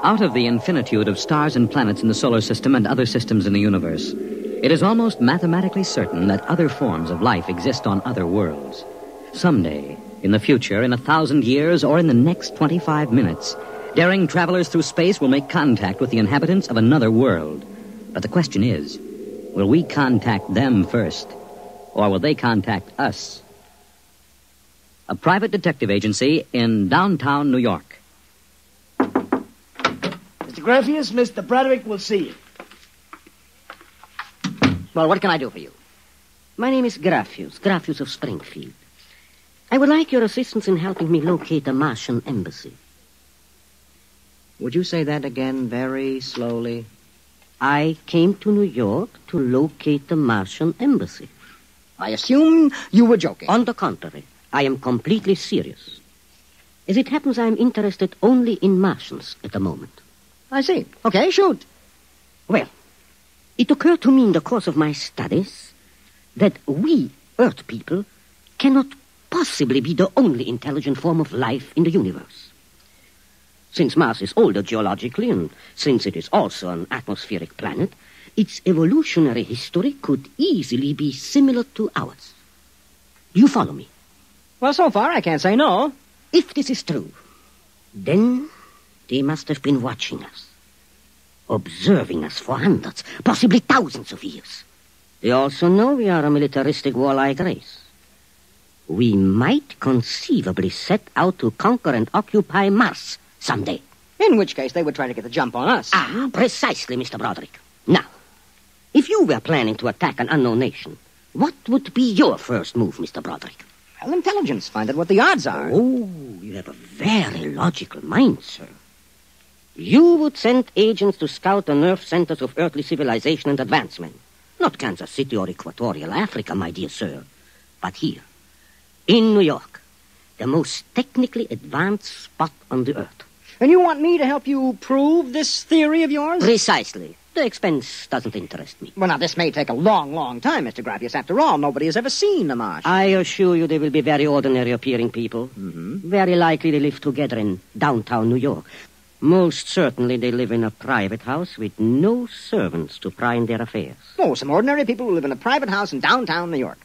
Out of the infinitude of stars and planets in the solar system and other systems in the universe, it is almost mathematically certain that other forms of life exist on other worlds. Someday, in the future, in 1,000 years, or in the next 25 minutes, daring travelers through space will make contact with the inhabitants of another world. But the question is, will we contact them first, or will they contact us? A private detective agency in downtown New York. Mr. Graffius, Mr. Broderick will see you. Well, what can I do for you? My name is Graffius of Springfield. I would like your assistance in helping me locate the Martian embassy. Would you say that again very slowly? I came to New York to locate the Martian embassy. I assume you were joking. On the contrary, I am completely serious. As it happens, I am interested only in Martians at the moment. I see. Okay, shoot. Well, it occurred to me in the course of my studies that we, Earth people, cannot possibly be the only intelligent form of life in the universe. Since Mars is older geologically, and since it is also an atmospheric planet, its evolutionary history could easily be similar to ours. Do you follow me? Well, so far, I can't say no. If this is true, then they must have been watching us, observing us for hundreds, possibly thousands of years. They also know we are a militaristic, warlike race. We might conceivably set out to conquer and occupy Mars someday. In which case, they would try to get the jump on us. Precisely, Mr. Broderick. Now, if you were planning to attack an unknown nation, what would be your first move, Mr. Broderick? Well, intelligence. Find out what the odds are. Oh, you have a very logical mind, sir. You would send agents to scout the nerve centers of earthly civilization and advancement. Not Kansas City or Equatorial Africa, my dear sir, but here, in New York, the most technically advanced spot on the earth. And you want me to help you prove this theory of yours? Precisely. The expense doesn't interest me. Well, now, this may take a long, long time, Mr. Graffius. After all, nobody has ever seen the Martian. I assure you they will be very ordinary-appearing people. Mm-hmm. Very likely they live together in downtown New York. Most certainly they live in a private house with no servants to pry in their affairs. Oh, some ordinary people who live in a private house in downtown New York.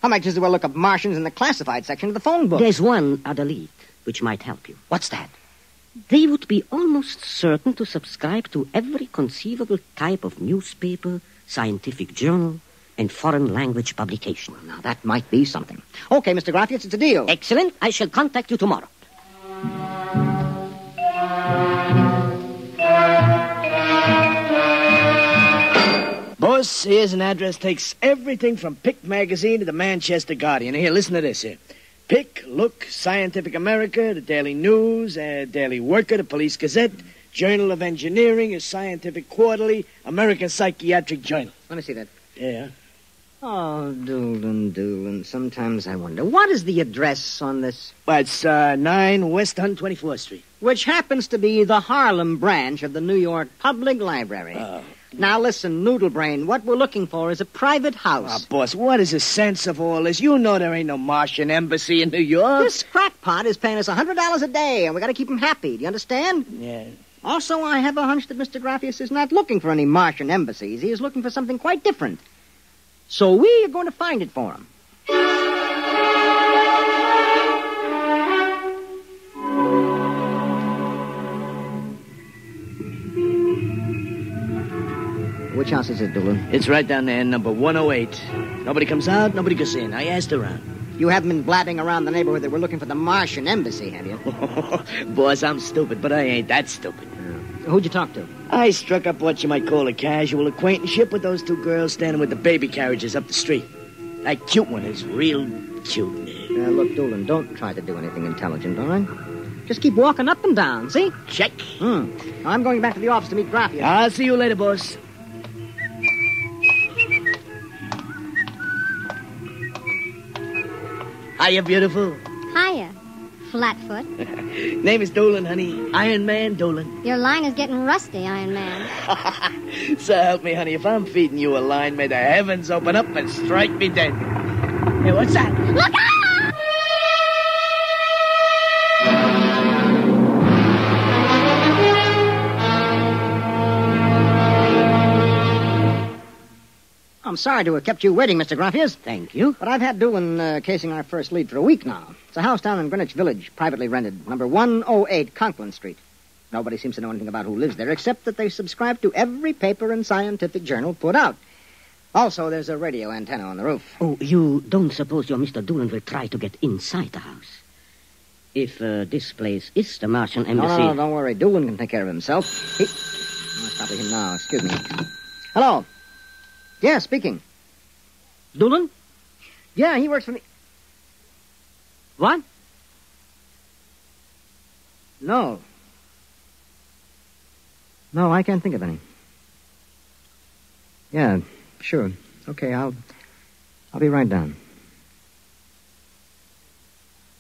I might just as well look up Martians in the classified section of the phone book. There's one other lead which might help you. What's that? They would be almost certain to subscribe to every conceivable type of newspaper, scientific journal, and foreign language publication. Now, that might be something. Okay, Mr. Graffius, it's a deal. Excellent. I shall contact you tomorrow. Boss, here's an address. Takes everything from Pick Magazine to the Manchester Guardian. Here, listen to this here. Pick, Look, Scientific America, the Daily News, Daily Worker, the Police Gazette, Journal of Engineering, a Scientific Quarterly, American Psychiatric Journal. Let me see that. Yeah. Oh, Doolin. Sometimes I wonder, what is the address on this? Well, it's 9 West 124th Street. Which happens to be the Harlem branch of the New York Public Library. Oh. Now, listen, Noodlebrain, what we're looking for is a private house. Oh, boss, what is the sense of all this? You know there ain't no Martian embassy in New York. This crackpot is paying us $100 a day, and we got to keep him happy. Do you understand? Yeah. Also, I have a hunch that Mr. Graffius is not looking for any Martian embassies. He is looking for something quite different. So we are going to find it for him. Which house is it, Doolin? It's right down there, number 108. Nobody comes out, nobody goes in. I asked around. You haven't been blabbing around the neighborhood that we're looking for the Martian embassy, have you? Boss, I'm stupid, but I ain't that stupid. Who'd you talk to? I struck up what you might call a casual acquaintanceship with those two girls standing with the baby carriages up the street. That cute one is real cute. Look, Doolin, don't try to do anything intelligent, all right? Just keep walking up and down, see? Check. I'm going back to the office to meet Graffius. I'll see you later, boss. Hiya, beautiful. Hiya, Flatfoot. Name is Dolan, honey. Iron Man Dolan. Your line is getting rusty, Iron Man. So help me, honey. If I'm feeding you a line, may the heavens open up and strike me dead. Hey, what's that? Look out! I'm sorry to have kept you waiting, Mr. Graffius. Thank you. But I've had Doolin casing our first lead for a week now. It's a house down in Greenwich Village, privately rented, number 108 Conklin Street. Nobody seems to know anything about who lives there, except that they subscribe to every paper and scientific journal put out. Also, there's a radio antenna on the roof. Oh, you don't suppose your Mr. Doolin will try to get inside the house? If this place is the Martian embassy... No, don't worry. Doolin can take care of himself. I'll stop with him now. Excuse me. Hello. Yeah, speaking. Doolin? Yeah, he works for me. What? No. No, I can't think of any. Yeah, sure. Okay, I'll be right down.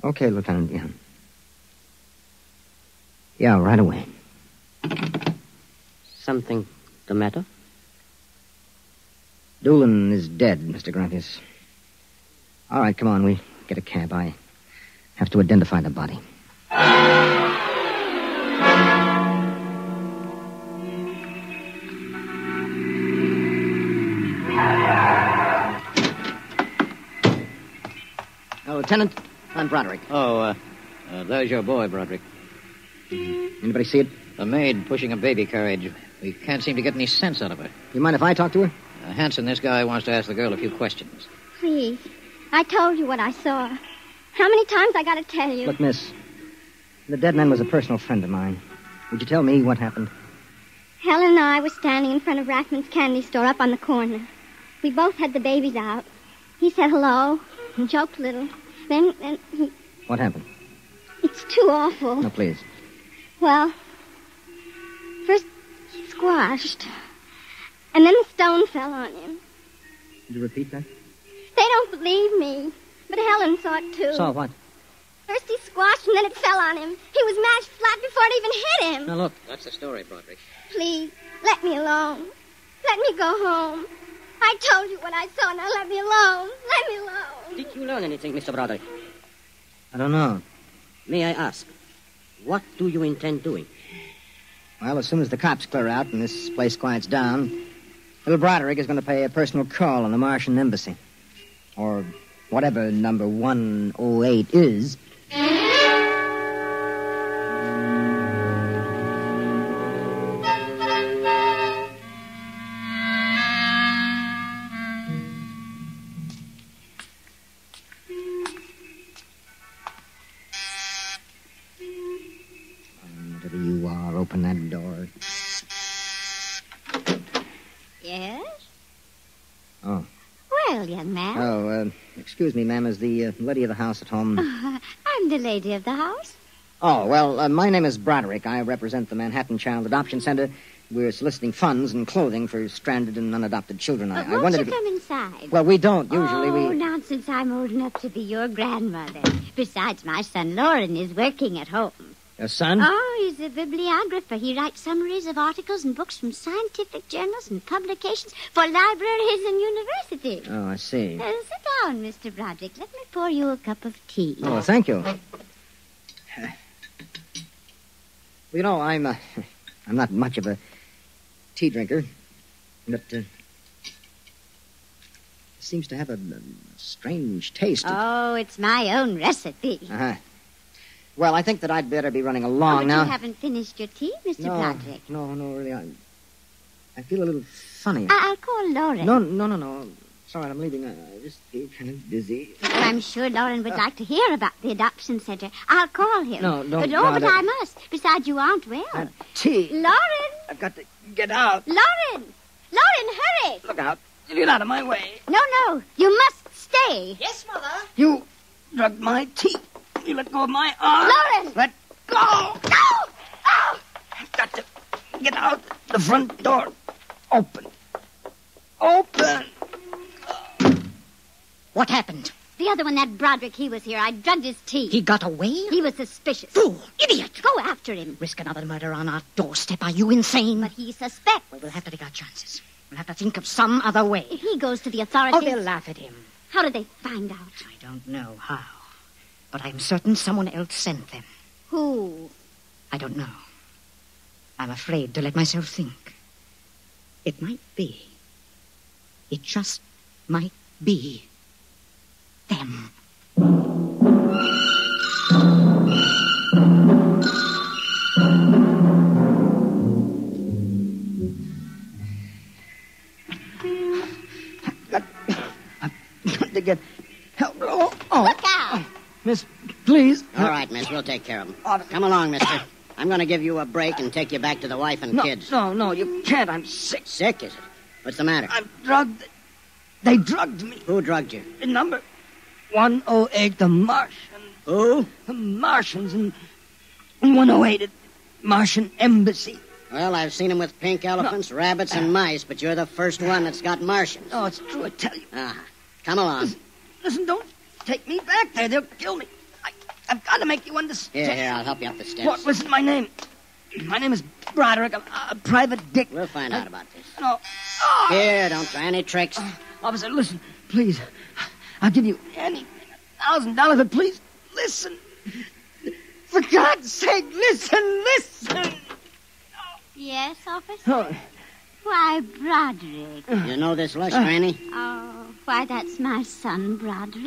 Okay, Lieutenant, yeah. Yeah, right away. Something the matter? Doolin is dead, Mr. Graffius. All right, come on, we get a cab. I have to identify the body. Lieutenant, I'm Broderick. Oh, there's your boy, Broderick. Anybody see it? The maid pushing a baby carriage. We can't seem to get any sense out of her. You mind if I talk to her? Hanson, this guy wants to ask the girl a few questions. Please. I told you what I saw. How many times I gotta tell you? Look, miss, the dead man was a personal friend of mine. Would you tell me what happened? Helen and I were standing in front of Rathman's candy store up on the corner. We both had the babies out. He said hello and joked a little. Then he... What happened? It's too awful. No, please. Well, first he squashed. And then the stone fell on him. Could you repeat that? They don't believe me. But Helen saw it, too. Saw what? First he squashed, and then it fell on him. He was mashed flat before it even hit him. Now, look. That's the story, Broderick. Please, let me alone. Let me go home. I told you what I saw. Now let me alone. Let me alone. Did you learn anything, Mr. Broderick? I don't know. May I ask, what do you intend doing? Well, as soon as the cops clear out and this place quiets down, little Broderick is going to pay a personal call on the Martian embassy. Or whatever number 108 is. Whatever you are, open that door. Yes? Oh. Well, young man. Oh, excuse me, ma'am. Is the lady of the house at home? I'm the lady of the house. Oh, well, my name is Broderick. I represent the Manhattan Child Adoption Center. We're soliciting funds and clothing for stranded and unadopted children. I Won't wanted you to... come inside? Well, we don't. Usually Oh, we... nonsense. I'm old enough to be your grandmother. Besides, my son Lauren is working at home. Your son? Oh, he's a bibliographer. He writes summaries of articles and books from scientific journals and publications for libraries and universities. Oh, I see. Sit down, Mr. Broderick. Let me pour you a cup of tea. Oh, thank you. You know, I'm not much of a tea drinker, but it seems to have a strange taste. Oh, it's my own recipe. Uh-huh. Well, I think that I'd better be running Oh, along but now. you haven't finished your tea, Mr. Broderick. No, really. I feel a little funny. I'll call Lauren. No. Sorry, I'm leaving. I just feel kind of dizzy. I'm sure Lauren would like to hear about the adoption center. I'll call him. No, don't But bother. I must. Besides, you aren't well. Tea. Lauren! I've got to get out. Lauren! Lauren, hurry! Look out. Get out of my way. No. You must stay. Yes, Mother. You drugged my tea. You let go of my arm. Lauren! Let go. No! Oh! I've got to get out. The front door. Open. Open. What happened? The other one, that Broderick, he was here. I drugged his tea. He got away? He was suspicious. Fool! Idiot! Go after him. Risk another murder on our doorstep. Are you insane? But he suspects. Well, we'll have to take our chances. We'll have to think of some other way. If he goes to the Oh, authorities... they'll laugh at him. How did they find out? I don't know how. But I'm certain someone else sent them. Who? I don't know. I'm afraid to let myself think. It might be It just might be them. To get help. Oh. Look out! Miss, please. All right, miss, we'll take care of them. Come along, mister. I'm going to give you a break and take you back to the wife and kids. No, you can't. I'm sick. Sick, is it? What's the matter? I'm drugged. They drugged me. Who drugged you? In number 108, the Martian. Who? The Martians in 108 at Martian Embassy. Well, I've seen them with pink elephants, rabbits, and mice, but you're the first one that's got Martians. No, it's true, I tell you. Come along. Listen, don't take me back there. They'll kill me. I've got to make you understand. Here, I'll help you up the steps. What? Listen, my name. My name is Broderick. I'm a private dick. We'll find out about this. No. Here, don't try any tricks. Officer, listen, please. I'll give you anything, $1,000, but please, listen. For God's sake, listen. Yes, officer? Oh, Why, Broderick. You know this lush, Granny? Oh, why, that's my son, Broderick.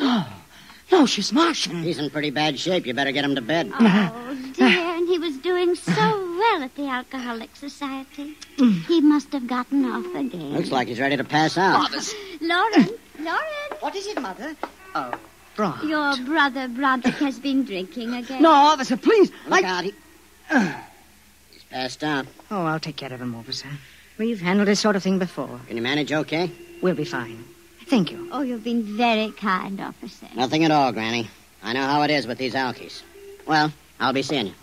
no, she's Martian. He's in pretty bad shape. You better get him to bed. Oh, dear, and he was doing so well at the Alcoholic Society. He must have gotten off again. Looks like he's ready to pass out. Lauren, What is it, Mother? Oh, Brod. your brother Broderick has been drinking again. No, officer, please. Look out. He's passed out. Oh, I'll take care of him, officer. We've handled this sort of thing before. Can you manage okay? We'll be fine. Thank you. Oh, you've been very kind, officer. Nothing at all, Granny. I know how it is with these alkies. Well, I'll be seeing you.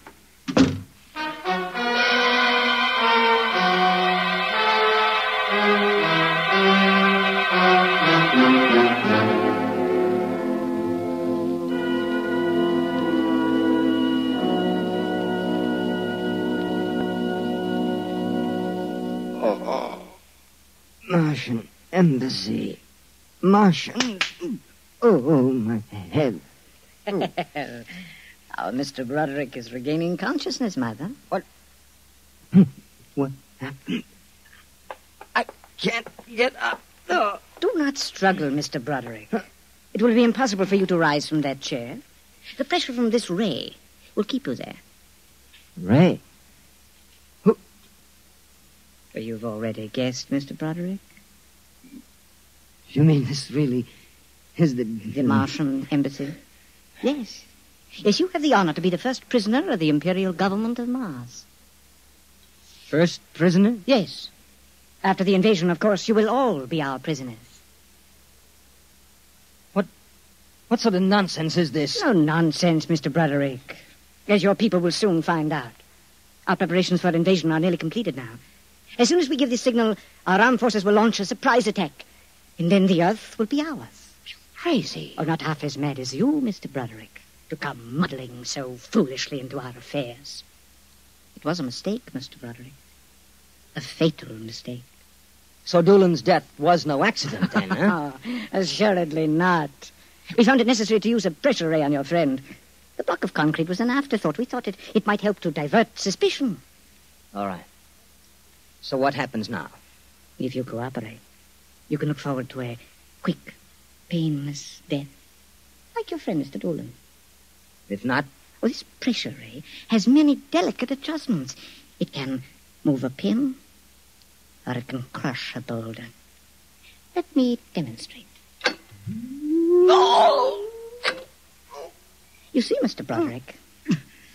Martian Embassy. Martian. Oh, my head. Our Mr. Broderick is regaining consciousness, Mother. What happened? I can't get up. Oh. Do not struggle, Mr. Broderick. It will be impossible for you to rise from that chair. The pressure from this ray will keep you there. Ray. You've already guessed, Mr. Broderick. You mean this really is the Martian Embassy? Yes. Yes, you have the honor to be the first prisoner of the Imperial Government of Mars. First prisoner? Yes. After the invasion, of course, you will all be our prisoners. What sort of nonsense is this? No nonsense, Mr. Broderick. As your people will soon find out. Our preparations for invasion are nearly completed now. As soon as we give the signal, our armed forces will launch a surprise attack. And then the Earth will be ours. Crazy. Oh, not half as mad as you, Mr. Broderick, to come muddling so foolishly into our affairs. It was a mistake, Mr. Broderick. A fatal mistake. So Doolan's death was no accident, then, huh? Assuredly not. We found it necessary to use a pressure ray on your friend. The block of concrete was an afterthought. We thought it might help to divert suspicion. All right. So what happens now? If you cooperate, you can look forward to a quick, painless death. Like your friend, Mr. Doolan. If not? Well, this pressure ray has many delicate adjustments. It can move a pin, or it can crush a boulder. Let me demonstrate. You see, Mr. Broderick,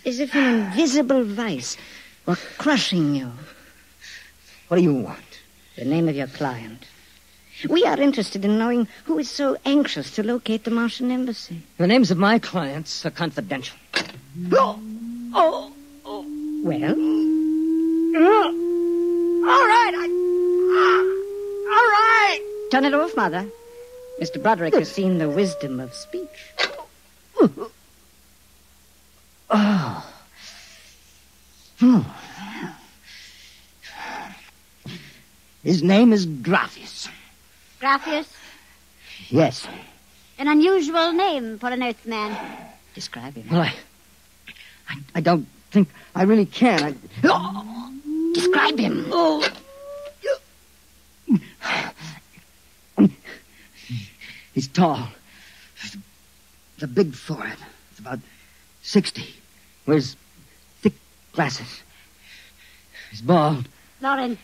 as if an invisible vice were crushing you. What do you want? The name of your client. We are interested in knowing who is so anxious to locate the Martian embassy. The names of my clients are confidential. Well? All right. All right. Turn it off, Mother. Mr. Broderick has seen the wisdom of speech. His name is Graphius. Graphius? Yes. An unusual name for an Earthman. Describe him. Well, I don't think I really can. Describe him. He's tall. With a big forehead. He's about 60. Wears thick glasses. He's bald. Lauren,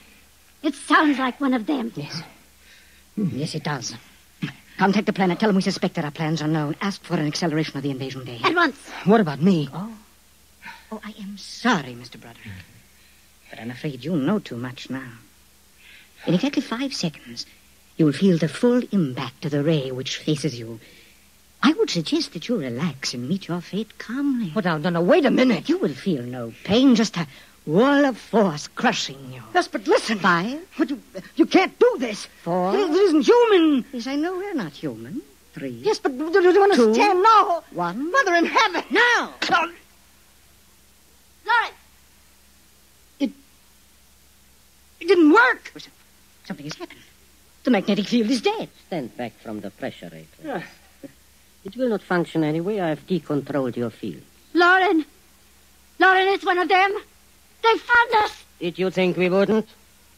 it sounds like one of them. Yes. Yes, it does. Contact the planet. Tell them we suspect that our plans are known. Ask for an acceleration of the invasion day. At once. What about me? Oh, I am sorry, Mr. Broderick. But I'm afraid you know too much now. In exactly 5 seconds, you will feel the full impact of the ray which faces you. I would suggest that you relax and meet your fate calmly. Oh, no, wait a minute. You will feel no pain, just a wall of force crushing you. Yes, but listen. 5. But you can't do this. 4. It isn't human. Yes, I know we're not human. 3. Yes, but do you understand? No. 1. Mother in heaven. Now! No. Lauren! It didn't work. Something has happened. The magnetic field is dead. Stand back from the pressure rater. It will not function anyway. I have decontrolled your field. Lauren! Lauren, it's one of them. They found us. Did you think we wouldn't?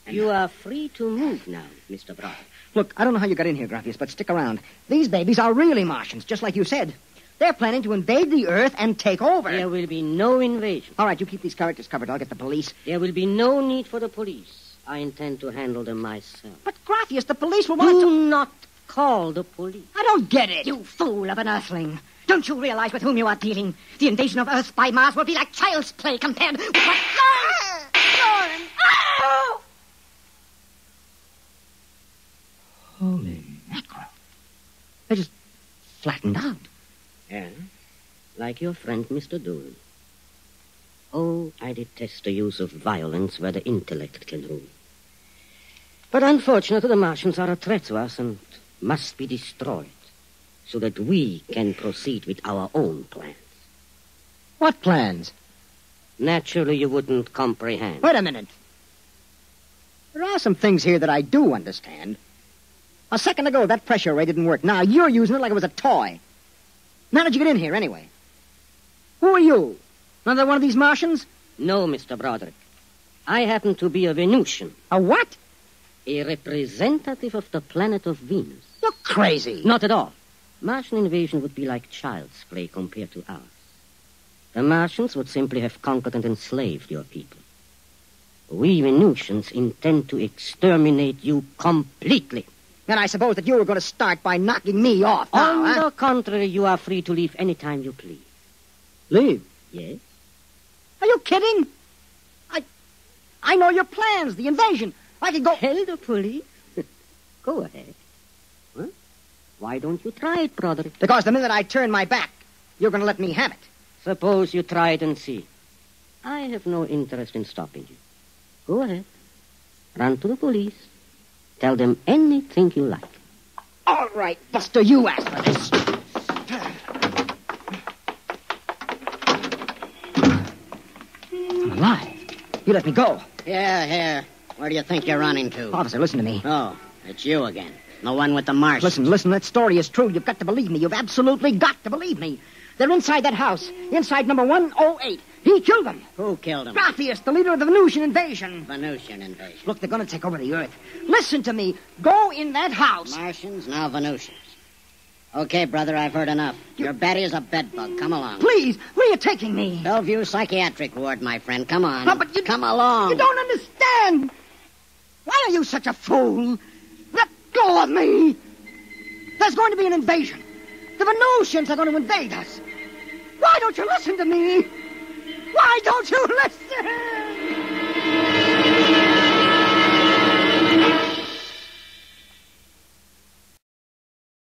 You are free to move now, Mr. Brown. Look, I don't know how you got in here, Graphius, but stick around. These babies are really Martians, just like you said. They're planning to invade the Earth and take over. There will be no invasion. All right, you keep these characters covered. I'll get the police. There will be no need for the police. I intend to handle them myself. But, Graphius, the police will want to... Do not call the police. I don't get it. You fool of an earthling. Don't you realize with whom you are dealing? The invasion of Earth by Mars will be like child's play compared with what... Lauren! Oh! Holy mackerel. They just flattened out. Yeah, like your friend, Mr. Doolin. Oh, I detest the use of violence where the intellect can rule. But unfortunately, the Martians are a threat to us and must be destroyed so that we can proceed with our own plans. What plans? Naturally, you wouldn't comprehend. Wait a minute. There are some things here that I do understand. A second ago, that pressure ray didn't work. Now you're using it like it was a toy. How did you get in here, anyway? Who are you? Another one of these Martians? No, Mr. Broderick. I happen to be a Venusian. A what? A representative of the planet of Venus. You're crazy. Not at all. Martian invasion would be like child's play compared to ours. The Martians would simply have conquered and enslaved your people. We Venusians intend to exterminate you completely. Then I suppose that you were going to start by knocking me off. On the contrary, you are free to leave any time you please. Leave? Yes? Are you kidding? I know your plans, the invasion. I could go... Tell the police? Go ahead. Huh? Why don't you try it, Broderick? Because the minute I turn my back, you're going to let me have it. Suppose you try it and see. I have no interest in stopping you. Go ahead. Run to the police. Tell them anything you like. All right, Buster, you asked for this. I'm alive. You let me go. Here. Where do you think you're running to? Officer, listen to me. Oh, it's you again. The one with the Martians. Listen, that story is true. You've got to believe me. You've absolutely got to believe me. They're inside that house. Inside number 108. He killed them. Who killed him? Graphius, the leader of the Venusian invasion. Venusian invasion. Look, they're going to take over the Earth. Listen to me. Go in that house. Martians, now Venusians. Okay, brother, I've heard enough. Your Betty is a bedbug. Come along. Please, where are you taking me? Bellevue Psychiatric Ward, my friend. Come on. No, but you... Come along. You don't understand. Why are you such a fool? Let go of me. There's going to be an invasion. The Venusians are going to invade us. Why don't you listen to me? Why don't you listen?